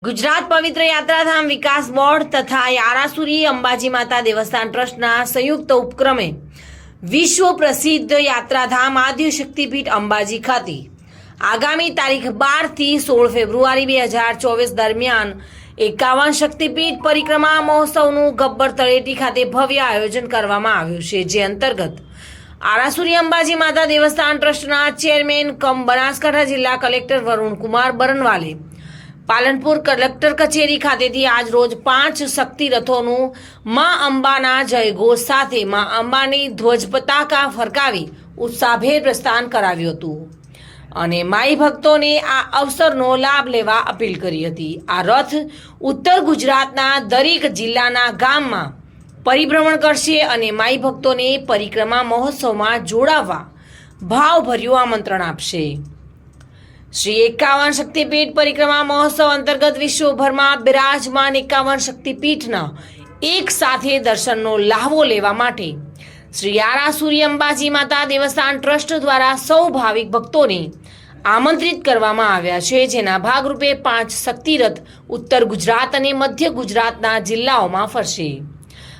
ગુજરાત પવિત્ર યાત્રાધામ વિકાસ બોર્ડ તથા યારાસુરી અંબાજી માતા દેવસ્થાન ટ્રસ્ટના સંયુક્ત ઉપક્રમે વિશ્વ પ્રસિદ્ધ યાત્રાધામ આદ્યશક્તિપીઠ અંબાજી ખાતે આગામી તારીખ 12 થી 16 ફેબ્રુઆરી 2024 દરમિયાન 51 શક્તિપીઠ પરિક્રમા મહોત્સવનું ગબ્બર તળેટી ખાતે ભવ્ય આયોજન કરવામાં આવ્યું છે, જે અંતર્ગત આરાસુરી અંબાજી માતા દેવસ્થાન ટ્રસ્ટના ચેરમેન કમ બનાસકાંઠા જિલ્લા કલેક્ટર વરુણકુમાર બરનવાલે પાલનપુર કલેક્ટર કચેરી ખાતેથી આજ રોજ 5 શક્તિ રથોનું માં અંબાના જયઘોષ સાથે માં અંબાની ધ્વજ પતાકા ફરકાવી ઉત્સાહભેર પ્રસ્થાન કરાવ્યું હતું અને માઈ ભક્તોને આ અવસરનો લાભ લેવા અપીલ કરી હતી। આ રથ ઉત્તર ગુજરાતના દરેક જિલ્લાના ગામમાં પરિભ્રમણ કરશે અને માઈ ભક્તોને પરિક્રમા મહોત્સવમાં જોડાવા ભાવભર્યું આમંત્રણ આપશે। શ્રી 51 શક્તિપીઠ પરિક્રમા મહોત્સવ અંતર્ગત વિશ્વભરમાં બિરાજમાન 51 શક્તિપીઠના એક સાથે દર્શનનો લાહવો લેવા માટે શ્રી આરાસુરી અંબાજી માતા દેવસ્થાન ટ્રસ્ટ દ્વારા સૌ ભાવિક ભક્તોને આમંત્રિત કરવામાં આવ્યા છે, જેના ભાગરૂપે 5 શક્તિરથ ઉત્તર ગુજરાત અને મધ્ય ગુજરાતના જિલ્લાઓમાં ફરશે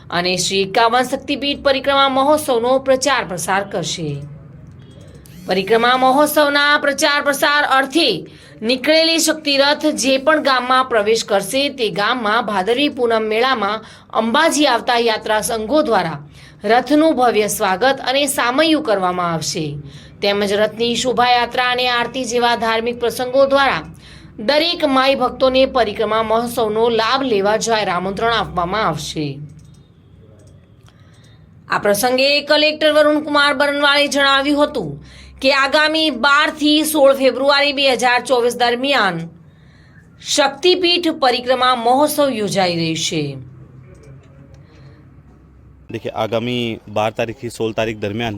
અને શ્રી 51 શક્તિપીઠ પરિક્રમા મહોત્સવનો પ્રચાર પ્રસાર કરશે। પરિક્રમા મહોત્સવના પ્રચાર પ્રસાર અર્થે નીકળેલી શક્તિરથ જે પણ ગામમાં પ્રવેશ કરશે તે ગામમાં ભાદરવી પૂનમ મેળામાં અંબાજી આવતા યાત્રા સંઘો દ્વારા રથનું ભવ્ય સ્વાગત અને સામૈયું કરવામાં આવશે, તેમજ રથની શોભાયાત્રા અને આરતી જેવા ધાર્મિક પ્રસંગો દ્વારા દરેક માઈ ભક્તોને પરિક્રમા મહોત્સવનો લાભ લેવા જાહેર આમંત્રણ આપવામાં આવશે। આ પ્રસંગે કલેક્ટર વરુણકુમાર બરનવાલે જણાવ્યું હતું કે આગામી 12 થી 16 ફેબ્રુઆરી 2024 દરમિયાન શક્તિપીઠ परिक्रमा महोत्सव योजाई रही है। देखिए, आगामी 12 तारीख થી 16 तारीख दरमियान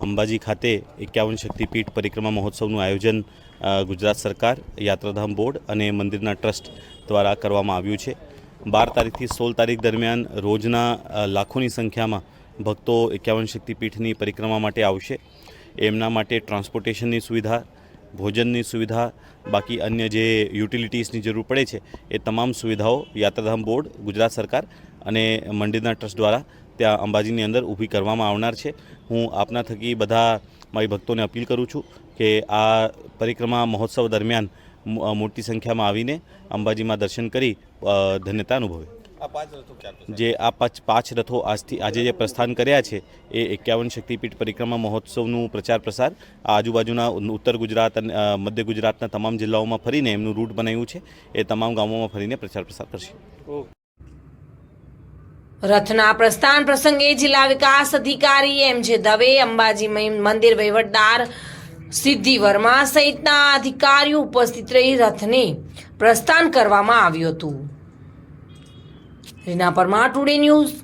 अंबाजी खाते 51 शक्तिपीठ परिक्रमा महोत्सवનું आयोजन गुजरात सरकार, यात्राधाम बोर्ड અને મંદિરના ટ્રસ્ટ દ્વારા કરવામાં આવ્યું છે। 12 તારીખથી 16 તારીખ દરમિયાન રોજના લાખોની સંખ્યામાં ભક્તો 51 શક્તિપીઠની પરિક્રમા માટે આવશે। એમના માટે ટ્રાન્સપોર્ટેશનની સુવિધા, ભોજનની સુવિધા, બાકી અન્ય જે યુટિલિટીઝની જરૂર પડે છે એ તમામ સુવિધાઓ યાત્રાધામ બોર્ડ, ગુજરાત સરકાર અને મંદિરના ટ્રસ્ટ દ્વારા ત્યાં અંબાજીની અંદર ઊભી કરવામાં આવનાર છે। હું આપના થકી બધા મારી ભક્તોને અપીલ કરું છું કે આ પરિક્રમા મહોત્સવ દરમિયાન મોટી સંખ્યામાં આવીને અંબાજીમાં દર્શન કરી ધન્યતા અનુભવે। જે આ 5 રથો આજે જે પ્રસ્થાન કર્યા છે એ 51 શક્તિપીઠ પરિક્રમા મહોત્સવનું પ્રચાર પ્રસાર આજુબાજુના ઉત્તર ગુજરાત અને મધ્ય ગુજરાતના તમામ જિલ્લાઓમાં ફરીને એમનું રૂટ બનાવ્યું છે, એ તમામ ગામોમાં ફરીને પ્રચાર પ્રસાર કરશે। રથના પ્રસ્થાન પ્રસંગે જિલ્લા વિકાસ અધિકારી એમ.જે. દવે, અંબાજી મંદિર વહીવટદાર સિદ્ધિ વર્મા સહિતના અધિકારીઓ ઉપસ્થિત રહી રથને પ્રસ્થાન કરવામાં આવ્યું હતું। Reena Parmar, today news,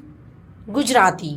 Gujarati.